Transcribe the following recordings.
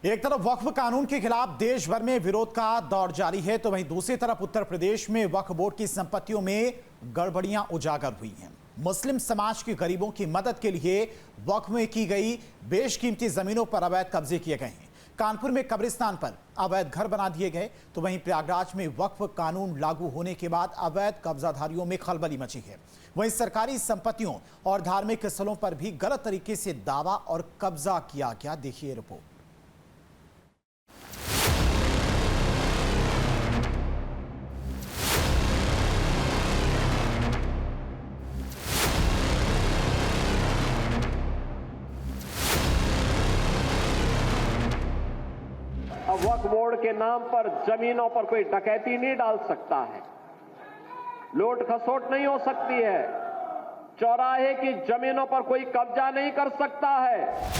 एक तरफ वक्फ कानून के खिलाफ देश भर में विरोध का दौर जारी है, तो वहीं दूसरी तरफ उत्तर प्रदेश में वक्फ बोर्ड की संपत्तियों में गड़बड़ियां उजागर हुई हैं। मुस्लिम समाज के गरीबों की मदद के लिए वक्फ में की गई बेशकीमती जमीनों पर अवैध कब्जे किए गए हैं। कानपुर में कब्रिस्तान पर अवैध घर बना दिए गए, तो वहीं प्रयागराज में वक्फ कानून लागू होने के बाद अवैध कब्जाधारियों में खलबली मची है। वहीं सरकारी संपत्तियों और धार्मिक स्थलों पर भी गलत तरीके से दावा और कब्जा किया गया। देखिए रिपोर्ट। वक्फ बोर्ड के नाम पर जमीनों पर कोई डकैती नहीं डाल सकता है, लूट खसोट नहीं हो सकती है, चौराहे की जमीनों पर कोई कब्जा नहीं कर सकता है।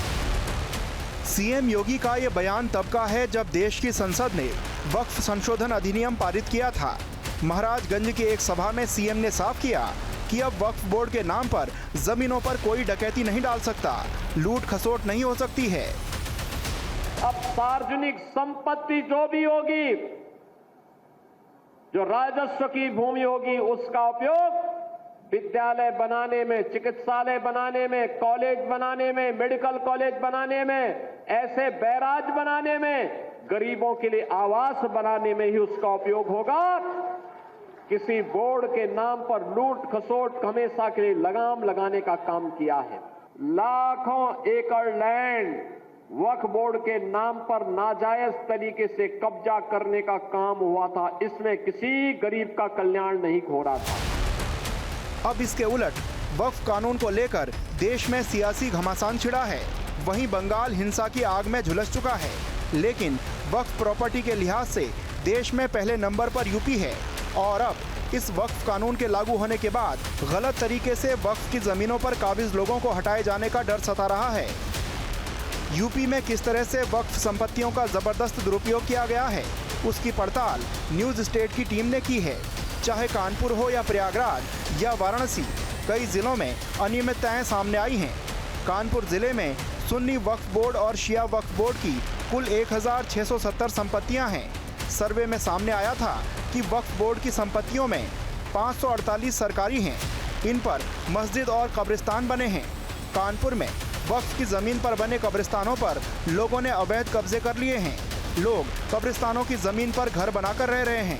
सीएम योगी का ये बयान तब का है जब देश की संसद ने वक्फ संशोधन अधिनियम पारित किया था। महाराजगंज की एक सभा में सीएम ने साफ किया कि अब वक्फ बोर्ड के नाम पर जमीनों पर कोई डकैती नहीं डाल सकता, लूट खसोट नहीं हो सकती है। अब सार्वजनिक संपत्ति जो भी होगी, जो राजस्व की भूमि होगी, उसका उपयोग विद्यालय बनाने में, चिकित्सालय बनाने में, कॉलेज बनाने में, मेडिकल कॉलेज बनाने में, ऐसे बैराज बनाने में, गरीबों के लिए आवास बनाने में ही उसका उपयोग होगा। किसी बोर्ड के नाम पर लूट खसोट हमेशा के लिए लगाम लगाने का काम किया है। लाखों एकड़ लैंड वक्फ बोर्ड के नाम पर नाजायज तरीके से कब्जा करने का काम हुआ था, इसमें किसी गरीब का कल्याण नहीं हो रहा था। अब इसके उलट वक्फ कानून को लेकर देश में सियासी घमासान छिड़ा है। वहीं बंगाल हिंसा की आग में झुलस चुका है, लेकिन वक्फ प्रॉपर्टी के लिहाज से देश में पहले नंबर पर यूपी है। और अब इस वक्फ कानून के लागू होने के बाद गलत तरीके से वक्फ की जमीनों पर काबिज लोगों को हटाए जाने का डर सता रहा है। यूपी में किस तरह से वक्फ संपत्तियों का जबरदस्त दुरुपयोग किया गया है, उसकी पड़ताल न्यूज स्टेट की टीम ने की है। चाहे कानपुर हो या प्रयागराज या वाराणसी, कई जिलों में अनियमितताएं सामने आई हैं। कानपुर जिले में सुन्नी वक्फ बोर्ड और शिया वक्फ बोर्ड की कुल 1670 संपत्तियां हैं। सर्वे में सामने आया था कि वक्फ बोर्ड की संपत्तियों में 548 सरकारी हैं। इन पर मस्जिद और कब्रिस्तान बने हैं। कानपुर में वक्फ की जमीन पर बने कब्रिस्तानों पर लोगों ने अवैध कब्जे कर लिए हैं। लोग कब्रिस्तानों की जमीन पर घर बनाकर रह रहे हैं।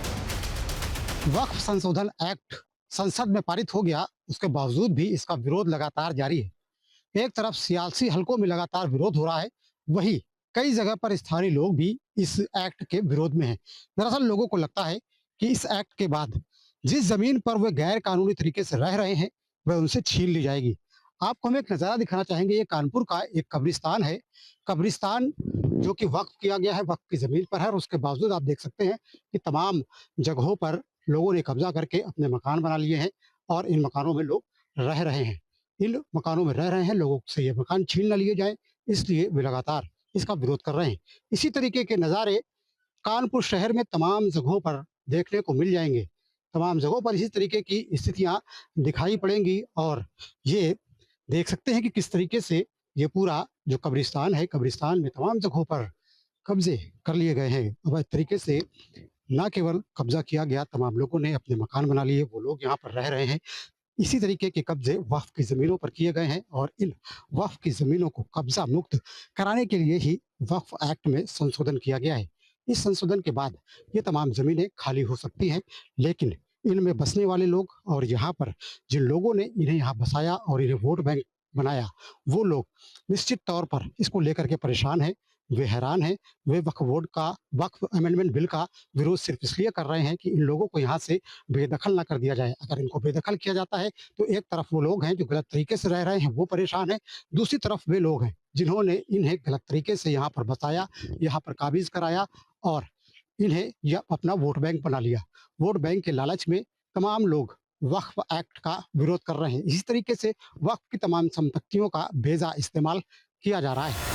वक्फ संशोधन एक्ट संसद में पारित हो गया, उसके बावजूद भी इसका विरोध लगातार जारी है। एक तरफ सियासी हलकों में लगातार विरोध हो रहा है, वहीं कई जगह पर स्थानीय लोग भी इस एक्ट के विरोध में हैं। दरअसल लोगों को लगता है कि इस एक्ट के बाद जिस जमीन पर वे गैर कानूनी तरीके से रह रहे हैं वह उनसे छीन ली जाएगी। आपको हम एक नज़ारा दिखाना चाहेंगे। ये कानपुर का एक कब्रिस्तान है। कब्रिस्तान जो कि वक्फ किया गया है, वक्फ की जमीन पर है, और उसके बावजूद आप देख सकते हैं कि तमाम जगहों पर लोगों ने कब्जा करके अपने मकान बना लिए हैं और इन मकानों में लोग रह रहे हैं। इन मकानों में रह रहे हैं, लोगों से ये मकान छीन न लिए जाए, इसलिए वे लगातार इसका विरोध कर रहे हैं। इसी तरीके के नज़ारे कानपुर शहर में तमाम जगहों पर देखने को मिल जाएंगे। तमाम जगहों पर इसी तरीके की स्थितियाँ दिखाई पड़ेंगी और ये देख सकते हैं कि किस तरीके से ये पूरा जो कब्रिस्तान है, कब्रिस्तान में तमाम जगहों पर कब्जे कर लिए गए हैं। अवैध तरीके से न केवल कब्जा किया गया, तमाम लोगों ने अपने मकान बना लिए, वो लोग यहाँ पर रह रहे हैं। इसी तरीके के कब्जे वक्फ की ज़मीनों पर किए गए हैं और इन वक्फ की ज़मीनों को कब्जा मुक्त कराने के लिए ही वक्फ एक्ट में संशोधन किया गया है। इस संशोधन के बाद ये तमाम ज़मीनें खाली हो सकती हैं, लेकिन इनमें बसने वाले लोग और यहाँ पर जिन लोगों ने इन्हें यहाँ बसाया और इन्हें वोट बैंक बनाया, वो लोग निश्चित तौर पर इसको लेकर के परेशान हैं, वे हैरान हैं। वे वक्फ अमेंडमेंट बिल का विरोध सिर्फ इसलिए कर रहे हैं कि इन लोगों को यहाँ से बेदखल ना कर दिया जाए। अगर इनको बेदखल किया जाता है तो एक तरफ वो लोग हैं जो गलत तरीके से रह रहे हैं, वो परेशान हैं, दूसरी तरफ वे लोग हैं जिन्होंने इन्हें गलत तरीके से यहाँ पर बसाया, यहाँ पर काबिज कराया और इन्हें यह अपना वोट बैंक बना लिया। वोट बैंक के लालच में तमाम लोग वक्फ एक्ट का विरोध कर रहे हैं। इसी तरीके से वक्फ की तमाम संपत्तियों का बेजा इस्तेमाल किया जा रहा है।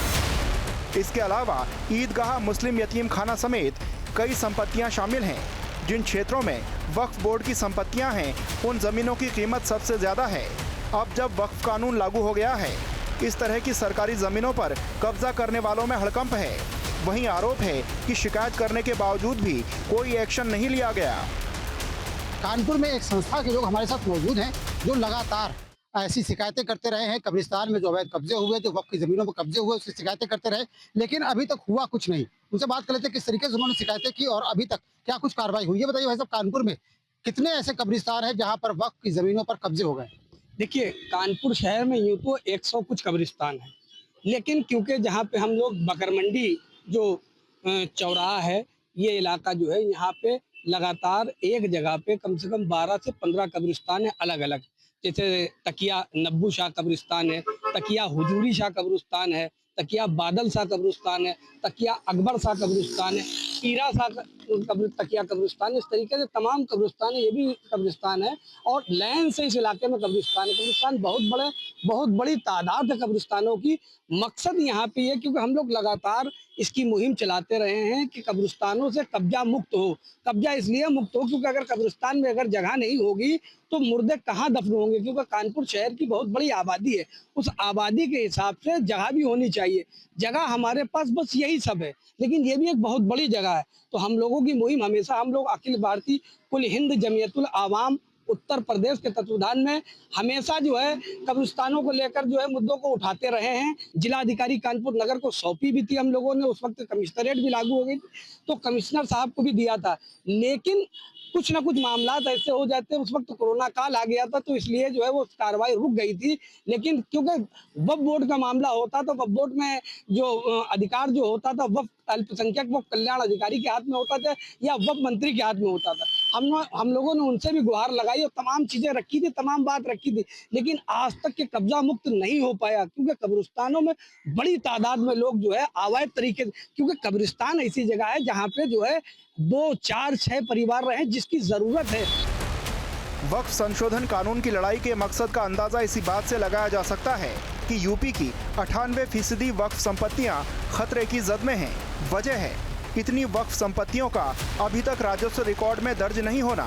इसके अलावा ईदगाह, मुस्लिम यतीम खाना समेत कई संपत्तियां शामिल हैं। जिन क्षेत्रों में वक्फ बोर्ड की संपत्तियां हैं, उन जमीनों की कीमत सबसे ज्यादा है। अब जब वक्फ कानून लागू हो गया है, इस तरह की सरकारी जमीनों पर कब्जा करने वालों में हड़कंप है। वहीं आरोप है कि शिकायत करने के बावजूद भी कोई एक्शन नहीं लिया गया। कानपुर में एक संस्था के लोग हमारे साथ मौजूद हैं जो लगातार ऐसी शिकायतें करते रहे हैं। कब्रिस्तान में जो अवैध कब्जे हुए, जो वक्त की जमीनों पर कब्जे हुए, उसकी शिकायतें करते रहे, लेकिन अभी तक हुआ कुछ नहीं। उनसे बात कर लेते हैं किस तरीके से उन्होंने शिकायतें की और अभी तक क्या कुछ कार्रवाई हुई। ये बताइए भाई साहब, कानपुर में कितने ऐसे कब्रिस्तान हैं जहाँ पर वक्त की जमीनों पर कब्जे हो गए? देखिए, कानपुर शहर में यूँ तो 100 कुछ कब्रिस्तान है, लेकिन क्योंकि जहाँ पे हम लोग बकरमंडी जो चौराहा है, ये इलाका जो है, यहाँ पे लगातार एक जगह पे कम से कम 12 से 15 कब्रिस्तान है अलग-अलग। जैसे तकिया नब्बू शाह कब्रिस्तान है, तकिया हुजूरी शाह कब्रिस्तान है, तकिया बादल शाह कब्रिस्तान है, तकिया अकबर शाह कब्रिस्तान है, पीरा शाह तकिया कब्रिस्तान है। इस तरीके से तमाम कब्रिस्तान है, ये भी कब्रिस्तान है और लाइन से इस इलाके में कब्रिस्तान है। कब्रिस्तान बहुत बड़ी तादाद है कब्रिस्तानों की। मकसद यहाँ पे ये, क्योंकि हम लोग लगातार इसकी मुहिम चलाते रहे हैं कि कब्रिस्तानों से कब्जा मुक्त हो। कब्जा इसलिए मुक्त हो क्योंकि अगर कब्रिस्तान में अगर जगह नहीं होगी तो मुर्दे कहाँ दफन होंगे, क्योंकि कानपुर शहर की बहुत बड़ी आबादी है। उस आबादी के हिसाब से जगह भी होनी चाहिए। जगह हमारे पास बस यही सब है, लेकिन ये भी एक बहुत बड़ी जगह है। तो हम लोगों की मुहिम हमेशा, हम लोग अखिल भारतीय कुल हिंद जमीयतुल आवाम उत्तर प्रदेश के तत्वाधान में हमेशा जो है कब्रिस्तानों को लेकर जो है मुद्दों को उठाते रहे हैं। जिलाधिकारी कानपुर नगर को सौंपी भी थी हम लोगों ने, उस वक्त कमिश्नरेट भी लागू हो गई थी, तो कमिश्नर साहब को भी दिया था, लेकिन कुछ ना कुछ मामला ऐसे हो जाते हैं। उस वक्त कोरोना काल आ गया था, तो इसलिए जो है वो कार्रवाई रुक गई थी। लेकिन क्योंकि वक्फ बोर्ड का मामला होता तो वक्फ बोर्ड में जो अधिकार जो होता था वक्फ अल्पसंख्यक वक्फ कल्याण अधिकारी के हाथ में होता था या वक्फ मंत्री के हाथ में होता था। हम लोगों ने उनसे भी गुहार लगाई और तमाम चीजें रखी थी, तमाम बात रखी थी, लेकिन आज तक के कब्जा मुक्त नहीं हो पाया, क्योंकि कब्रिस्तानों में बड़ी तादाद में लोग जो है अवैध तरीके से, क्योंकि कब्रिस्तान ऐसी जगह है जहाँ पे जो है 2, 4, 6 परिवार रहे जिसकी जरूरत है। वक्फ संशोधन कानून की लड़ाई के मकसद का अंदाजा इसी बात से लगाया जा सकता है कि यूपी की 98% वक्फ संपत्तियां खतरे की जद में हैं। वजह है इतनी वक्फ संपत्तियों का अभी तक राजस्व रिकॉर्ड में दर्ज नहीं होना।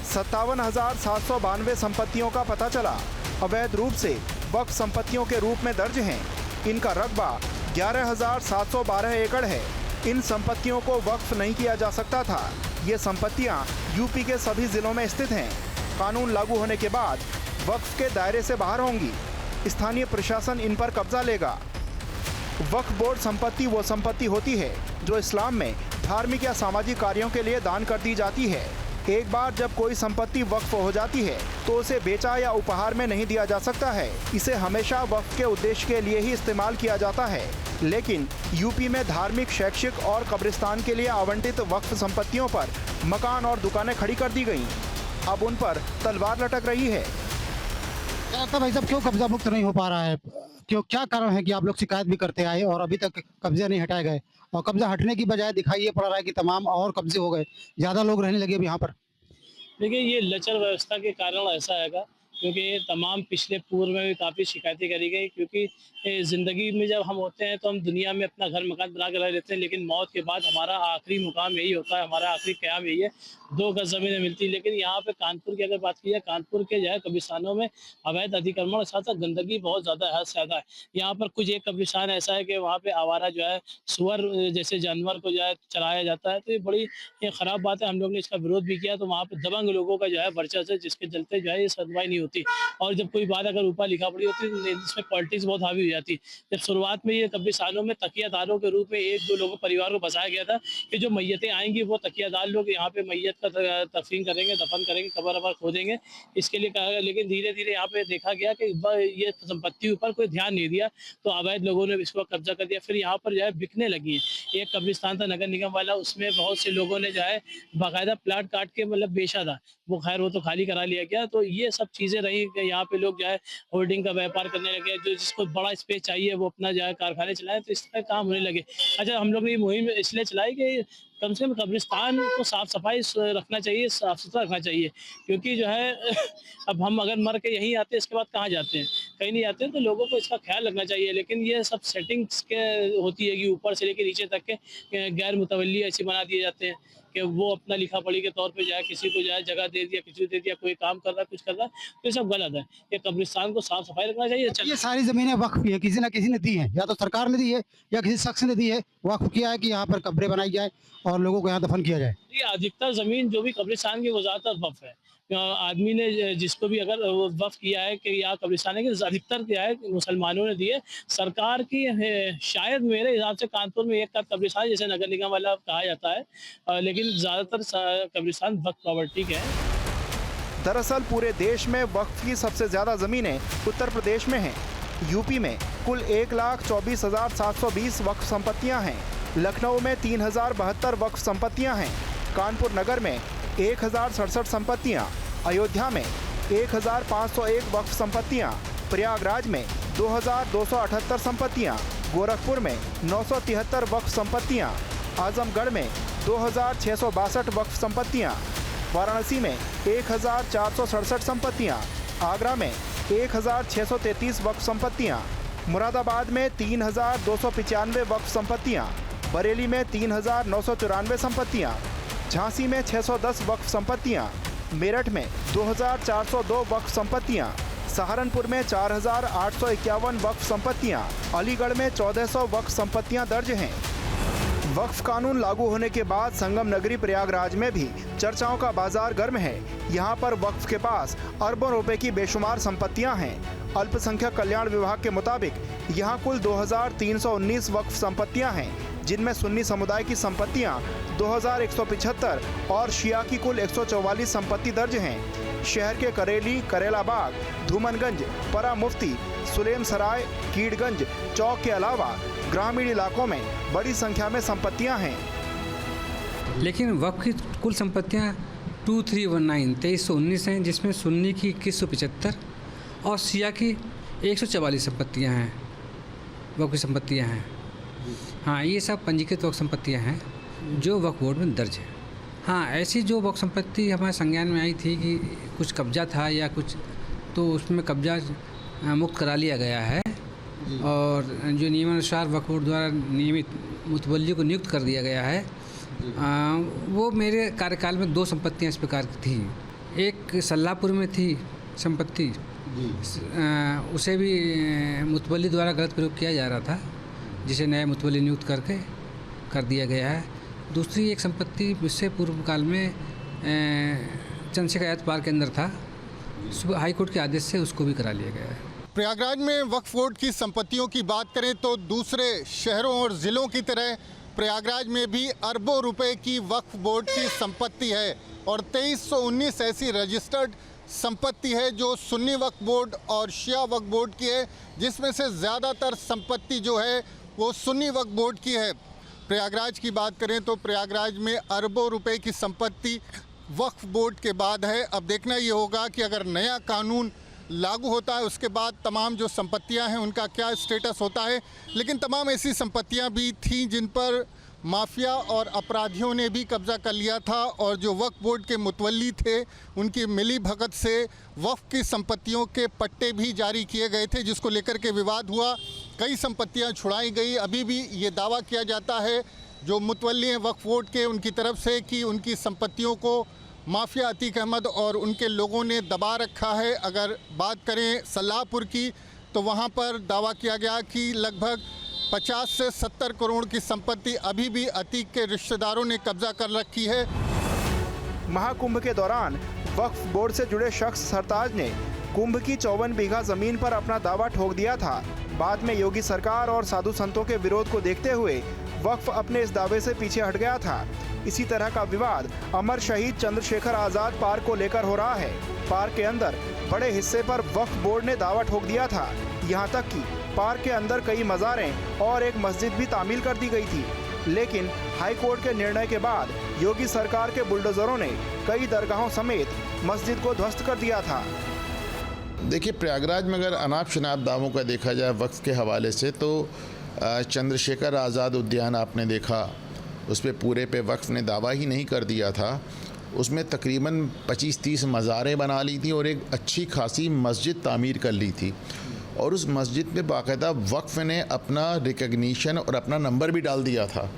57,792 संपत्तियों का पता चला अवैध रूप से वक्फ संपत्तियों के रूप में दर्ज हैं। इनका रकबा 11,712 एकड़ है। इन संपत्तियों को वक्फ नहीं किया जा सकता था। ये संपत्तियां यूपी के सभी जिलों में स्थित हैं। कानून लागू होने के बाद वक्फ के दायरे से बाहर होंगी। स्थानीय प्रशासन इन पर कब्जा लेगा। वक्फ बोर्ड संपत्ति वो संपत्ति होती है जो इस्लाम में धार्मिक या सामाजिक कार्यों के लिए दान कर दी जाती है। एक बार जब कोई संपत्ति वक्फ हो जाती है तो उसे बेचा या उपहार में नहीं दिया जा सकता है। इसे हमेशा वक्फ के उद्देश्य के लिए ही इस्तेमाल किया जाता है। लेकिन यूपी में धार्मिक, शैक्षिक और कब्रिस्तान के लिए आवंटित वक्फ संपत्तियों पर मकान और दुकानें खड़ी कर दी गईं। अब उन पर तलवार लटक रही है। क्या लगता है भाई साहब, क्यों कब्जा मुक्त नहीं हो पा रहा है? क्या कारण है कि आप लोग शिकायत भी करते आए और अभी तक कब्जे नहीं हटाए गए, और कब्जा हटने की बजाय दिखाई ये पड़ रहा है कि तमाम और कब्जे हो गए, ज्यादा लोग रहने लगे अब यहाँ पर? देखिए, ये लचर व्यवस्था के कारण ऐसा आएगा, क्योंकि ये तमाम पिछले पूर्व में भी काफ़ी शिकायतें करी गई। क्योंकि ज़िंदगी में जब हम होते हैं तो हम दुनिया में अपना घर मकान बना कर रह लेते हैं, लेकिन मौत के बाद हमारा आखिरी मुकाम यही होता है, हमारा आखिरी क़याम यही है। 2 गज ज़मीनें मिलती है। लेकिन यहाँ पे कानपुर की अगर बात की जाए, कानपुर के जो है कब्रिस्तानों में अवैध अतिक्रमण और साथ साथ गंदगी बहुत ज़्यादा है, हद से ज़्यादा है। यहाँ पर कुछ एक कब्रिस्तान ऐसा है कि वहाँ पे आवारा जो है सूअर जैसे जानवर को जो है चराया जाता है, तो ये बड़ी ख़राब बात है। हम लोग ने इसका विरोध भी किया, तो वहाँ पर दबंग लोगों का जो है वर्चस्व है, जिसके चलते जो है ये सुनवाई नहीं होती। और जब कोई बात अगर ऊपर लिखा पड़ी होती है तो इसमें पॉलिटिक्स बहुत हावी हो जाती है। जब शुरुआत में ये कब्रिस्तानों में तकियादारों के रूप में 1-2 लोगों परिवार को बसाया गया था कि जो मैयतें आएंगी वो तकियादार लोग यहाँ पे मैयत का तदफीन करेंगे, दफन करेंगे, कब्र खोदेंगे, इसके लिए कहा गया। लेकिन धीरे धीरे यहाँ पे देखा गया कि ये संपत्ति ऊपर कोई ध्यान नहीं दिया, तो अवैध लोगों ने इसको कब्जा कर दिया। फिर यहाँ पर जो है बिकने लगी है। एक कब्रिस्तान था नगर निगम वाला, उसमें बहुत से लोगों ने जो है बाकायदा प्लाट काट के मतलब बेचा था, वो खैर वो तो खाली करा लिया गया। तो ये सब चीज़ें रही कि यहाँ पे लोग जो है होल्डिंग का व्यापार करने लगे, जो जिसको बड़ा स्पेस चाहिए वो अपना जो है कारखाने चलाएं, तो इस तरह काम होने लगे। अच्छा, हम लोग ने ये मुहिम इसलिए चलाई कि कम से कम कब्रिस्तान को साफ़ सफाई रखना चाहिए, साफ़ सुथरा रखना चाहिए, क्योंकि जो है अब हम अगर मर के यहीं आते हैं, इसके बाद कहाँ जाते हैं? कहीं नहीं जाते हैं, तो लोगों को इसका ख्याल रखना चाहिए। लेकिन ये सब सेटिंग्स के होती है कि ऊपर से लेकर नीचे तक के गैर मुतवल्ली ऐसे बना दिए जाते हैं कि वो अपना लिखा पढ़ी के तौर पे जाए, किसी को जाए जगह दे दिया, किसी को दे दिया, कोई काम कर रहा है, कुछ कर रहा है, तो ये सब गलत है। ये कब्रिस्तान को साफ सफाई रखना चाहिए। ये सारी जमीनें वक्फ है, किसी न किसी ने दी है, या तो सरकार ने दी है या किसी शख्स ने दी है, वक्फ किया है कि यहाँ पर कब्रें बनाई जाए और लोगों को यहाँ दफन किया जाए। ये अधिकतर जमीन जो भी कब्रिस्तान की वो ज्यादातर वक्फ है। आदमी ने जिसको भी अगर वक्फ किया है कि यहाँ कब्रिस्तान है, कि अधिकतर क्या है मुसलमानों ने दिए। सरकार की शायद मेरे हिसाब से कानपुर में एक कब्रिस्तान जैसे नगर निगम वाला कहा जाता है, लेकिन ज़्यादातर कब्रिस्तान वक्फ प्रॉपर्टी के हैं। दरअसल पूरे देश में वक्फ की सबसे ज़्यादा ज़मीनें उत्तर प्रदेश में हैं। यूपी में कुल 1,24,720 वक्फ संपत्तियां हैं। लखनऊ में 3,072 वक्फ संपत्तियां हैं। कानपुर नगर में 1,067 संपत्तियां, अयोध्या में 1,501 वक्फ संपत्तियां, प्रयागराज में 2,278 संपत्तियां, गोरखपुर में 973 वक्फ संपत्तियां, आजमगढ़ में 2,662 वक्फ संपत्तियां, वाराणसी में 1,467 संपत्तियां, आगरा में 1,633 वक्फ संपत्तियां, मुरादाबाद में 3,295 वक्फ संपत्तियां, बरेली में 3,994 संपत्तियां, झांसी में 610 वक्फ संपत्तियां, मेरठ में 2,402 वक्फ संपत्तियां, सहारनपुर में 4,851 वक्फ संपत्तियां, अलीगढ़ में 1,400 वक्फ संपत्तियां दर्ज हैं। वक्फ कानून लागू होने के बाद संगम नगरी प्रयागराज में भी चर्चाओं का बाजार गर्म है। यहाँ पर वक्फ के पास अरबों रुपए की बेशुमार संपत्तियां हैं। अल्पसंख्यक कल्याण विभाग के मुताबिक यहाँ कुल 2,319 वक्फ संपत्तियां हैं, जिनमें सुन्नी समुदाय की संपत्तियां 2,175 और शिया की कुल 144 संपत्ति दर्ज हैं। शहर के करेली, करेला बाग, धूमनगंज, परा मुफ्ती, सुलेम सराय, कीड़गंज चौक के अलावा ग्रामीण इलाकों में बड़ी संख्या में संपत्तियां हैं। लेकिन वक्फ की कुल संपत्तियां 2319 हैं, जिसमें सुन्नी की 2175 और शिया की 144 संपत्तियां हैं, वक्फ की संपत्तियां हैं। हाँ, ये सब पंजीकृत वक्फ संपत्तियां हैं जो वक्फ बोर्ड में दर्ज है। हाँ, ऐसी जो वक्फ संपत्ति हमारे संज्ञान में आई थी कि कुछ कब्जा था या कुछ, तो उसमें कब्जा मुक्त करा लिया गया है और जो नियमानुसार वक्फ बोर्ड द्वारा नियमित मुतवल्ली को नियुक्त कर दिया गया है। वो मेरे कार्यकाल में 2 संपत्तियां इस प्रकार की थी। एक सल्लापुर में थी संपत्ति, उसे भी मुतवल्ली द्वारा गलत प्रयोग किया जा रहा था, जिसे नया मुतवल्ली नियुक्त करके कर दिया गया है। दूसरी एक संपत्ति इससे पूर्व काल में चंद्रशेखर आज़ाद पार्क के अंदर था, हाई कोर्ट के आदेश से उसको भी करा लिया गया है। प्रयागराज में वक्फ बोर्ड की संपत्तियों की बात करें तो दूसरे शहरों और ज़िलों की तरह प्रयागराज में भी अरबों रुपए की वक्फ बोर्ड की संपत्ति है और 2319 ऐसी रजिस्टर्ड संपत्ति है जो सुन्नी वक्फ बोर्ड और शिया वक्फ बोर्ड की है, जिसमें से ज़्यादातर संपत्ति जो है वो सुन्नी वक्फ बोर्ड की है। प्रयागराज की बात करें तो प्रयागराज में अरबों रुपए की संपत्ति वक्फ बोर्ड के बाद है। अब देखना ये होगा कि अगर नया कानून लागू होता है उसके बाद तमाम जो संपत्तियां हैं उनका क्या स्टेटस होता है। लेकिन तमाम ऐसी संपत्तियां भी थीं जिन पर माफिया और अपराधियों ने भी कब्जा कर लिया था और जो वक्फ बोर्ड के मुतवल्ली थे उनकी मिली भगत से वक्फ की संपत्तियों के पट्टे भी जारी किए गए थे, जिसको लेकर के विवाद हुआ। कई संपत्तियां छुड़ाई गई। अभी भी ये दावा किया जाता है जो मुतवल्ली हैं वक्फ बोर्ड के, उनकी तरफ से कि उनकी संपत्तियों को माफिया अतीक अहमद और उनके लोगों ने दबा रखा है। अगर बात करें सल्लापुर की तो वहाँ पर दावा किया गया कि लगभग 50 से 70 करोड़ की संपत्ति अभी भी अतीक के रिश्तेदारों ने कब्जा कर रखी है। महाकुंभ के दौरान वक्फ बोर्ड से जुड़े शख्स सरताज ने कुंभ की 54 बीघा जमीन पर अपना दावा ठोक दिया था। बाद में योगी सरकार और साधु संतों के विरोध को देखते हुए वक्फ अपने इस दावे से पीछे हट गया था। इसी तरह का विवाद अमर शहीद चंद्रशेखर आज़ाद पार्क को लेकर हो रहा है। पार्क के अंदर बड़े हिस्से पर वक्फ बोर्ड ने दावा ठोक दिया था। यहाँ तक कि पार्क के अंदर कई मज़ारें और एक मस्जिद भी तामील कर दी गई थी। लेकिन हाई कोर्ट के निर्णय के बाद योगी सरकार के बुलडोजरों ने कई दरगाहों समेत मस्जिद को ध्वस्त कर दिया था। देखिए, प्रयागराज में अगर अनाप शनाप दावों का देखा जाए वक्फ के हवाले से तो चंद्रशेखर आज़ाद उद्यान आपने देखा, उस पर पूरे पे वक्फ ने दावा ही नहीं कर दिया था। उसमें तकरीबन 25-30 मज़ारें बना ली थी और एक अच्छी खासी मस्जिद तामीर कर ली थी। और उस मस्जिद पे बाकायदा वक्फ ने अपना रिकग्निशन और अपना नंबर भी डाल दिया था।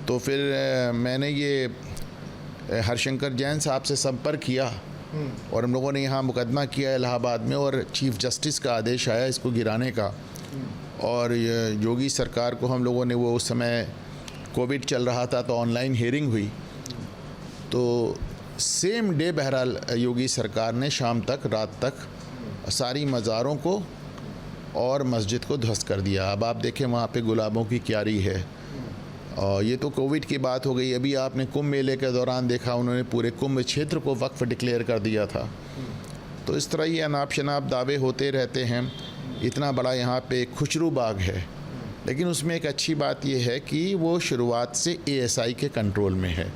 तो फिर मैंने ये हरशंकर जैन साहब से संपर्क किया और हम लोगों ने यहाँ मुकदमा किया इलाहाबाद में, और चीफ जस्टिस का आदेश आया इसको गिराने का। और योगी सरकार को हम लोगों ने, वो उस समय कोविड चल रहा था तो ऑनलाइन हियरिंग हुई, तो सेम डे बहरहाल योगी सरकार ने शाम तक, रात तक सारी मज़ारों को और मस्जिद को ध्वस्त कर दिया। अब आप देखें वहाँ पे गुलाबों की क्यारी है। और ये तो कोविड की बात हो गई। अभी आपने कुंभ मेले के दौरान देखा, उन्होंने पूरे कुंभ क्षेत्र को वक्फ डिक्लेयर कर दिया था। तो इस तरह ये अनाप शनाप दावे होते रहते हैं। इतना बड़ा यहाँ पे खुशरू बाग है, लेकिन उसमें एक अच्छी बात यह है कि वो शुरुआत से ASI के कंट्रोल में है,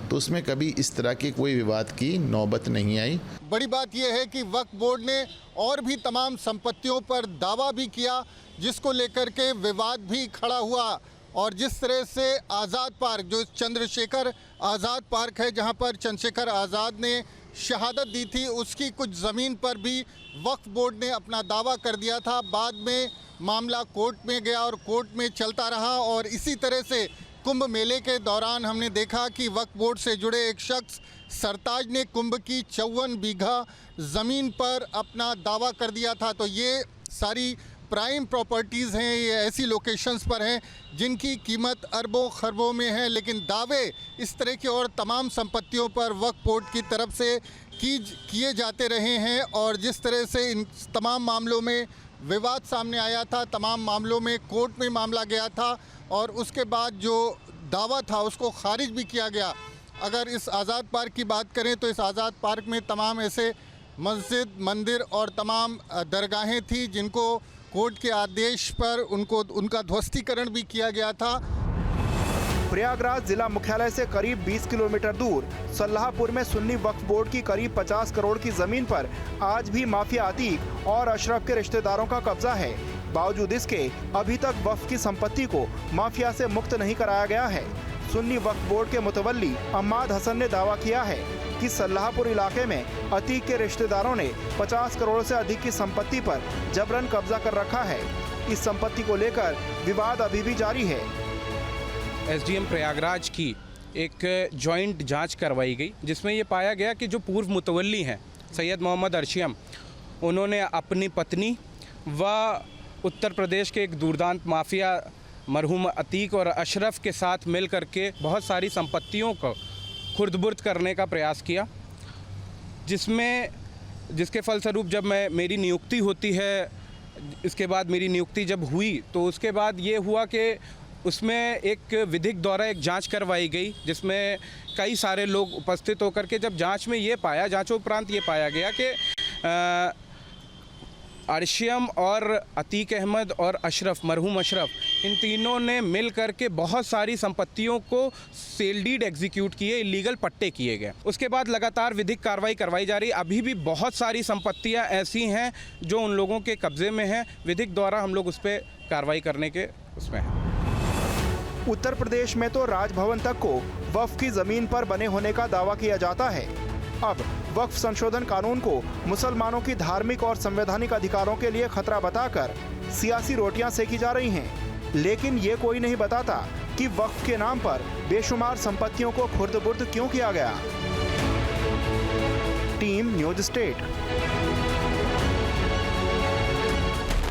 तो उसमें कभी इस तरह की कोई विवाद की नौबत नहीं आई। बड़ी बात यह है कि वक्फ बोर्ड ने और भी तमाम संपत्तियों पर दावा भी किया, जिसको लेकर के विवाद भी खड़ा हुआ। और जिस तरह से आज़ाद पार्क, जो चंद्रशेखर आज़ाद पार्क है जहां पर चंद्रशेखर आज़ाद ने शहादत दी थी, उसकी कुछ ज़मीन पर भी वक्फ बोर्ड ने अपना दावा कर दिया था। बाद में मामला कोर्ट में गया और कोर्ट में चलता रहा। और इसी तरह से कुंभ मेले के दौरान हमने देखा कि वक्फ बोर्ड से जुड़े एक शख्स सरताज ने कुंभ की 54 बीघा ज़मीन पर अपना दावा कर दिया था। तो ये सारी प्राइम प्रॉपर्टीज़ हैं, ये ऐसी लोकेशंस पर हैं जिनकी कीमत अरबों खरबों में है, लेकिन दावे इस तरह की और तमाम संपत्तियों पर वक्फ बोर्ड की तरफ से किए जाते रहे हैं। और जिस तरह से इन तमाम मामलों में विवाद सामने आया था, तमाम मामलों में कोर्ट में मामला गया था और उसके बाद जो दावा था उसको खारिज भी किया गया। अगर इस आज़ाद पार्क की बात करें तो इस आज़ाद पार्क में तमाम ऐसे मस्जिद, मंदिर और तमाम दरगाहें थी जिनको कोर्ट के आदेश पर उनका ध्वस्तीकरण भी किया गया था। प्रयागराज जिला मुख्यालय से करीब 20 किलोमीटर दूर सल्लाहपुर में सुन्नी वक्फ बोर्ड की करीब 50 करोड़ की जमीन पर आज भी माफिया अतीक और अशरफ के रिश्तेदारों का कब्जा है। बावजूद इसके अभी तक वक्फ की संपत्ति को माफिया से मुक्त नहीं कराया गया है। सुन्नी वक्फ बोर्ड के मुतवल्ली अम्माद हसन ने दावा किया है कि सल्लाहपुर इलाके में अतीक के रिश्तेदारों ने 50 करोड़ से अधिक की संपत्ति पर जबरन कब्जा कर रखा है। इस संपत्ति को लेकर विवाद अभी भी जारी है। SDM प्रयागराज की एक जॉइंट जांच करवाई गई, जिसमें ये पाया गया कि जो पूर्व मुतवल्ली हैं सैयद मोहम्मद अर्शियम, उन्होंने अपनी पत्नी व उत्तर प्रदेश के एक दुर्दांत माफिया मरहूम अतीक और अशरफ के साथ मिल करके बहुत सारी संपत्तियों को खुर्द-बुर्द करने का प्रयास किया, जिसके फलस्वरूप जब मेरी नियुक्ति होती है, इसके बाद मेरी नियुक्ति जब हुई तो उसके बाद ये हुआ कि उसमें एक विधिक द्वारा एक जांच करवाई गई, जिसमें कई सारे लोग उपस्थित होकर के जब जांच में ये पाया, जांचों उपरांत ये पाया गया कि अर्शियम और अतीक अहमद और अशरफ, मरहूम अशरफ, इन तीनों ने मिल करके बहुत सारी संपत्तियों को सेल डीड एग्जीक्यूट किए, इलीगल पट्टे किए गए। उसके बाद लगातार विधिक कार्रवाई करवाई जा रही। अभी भी बहुत सारी संपत्तियां ऐसी हैं जो उन लोगों के कब्जे में हैं। विधिक द्वारा हम लोग उस पर कार्रवाई करने के उसमें हैं। उत्तर प्रदेश में तो राजभवन तक को वक्फ की जमीन पर बने होने का दावा किया जाता है। अब वक्फ संशोधन कानून को मुसलमानों की धार्मिक और संवैधानिक अधिकारों के लिए खतरा बताकर सियासी रोटियां सेकी जा रही हैं। लेकिन ये कोई नहीं बताता कि वक्फ के नाम पर बेशुमार संपत्तियों को खुर्द-बुर्द क्यों किया गया। Team news state.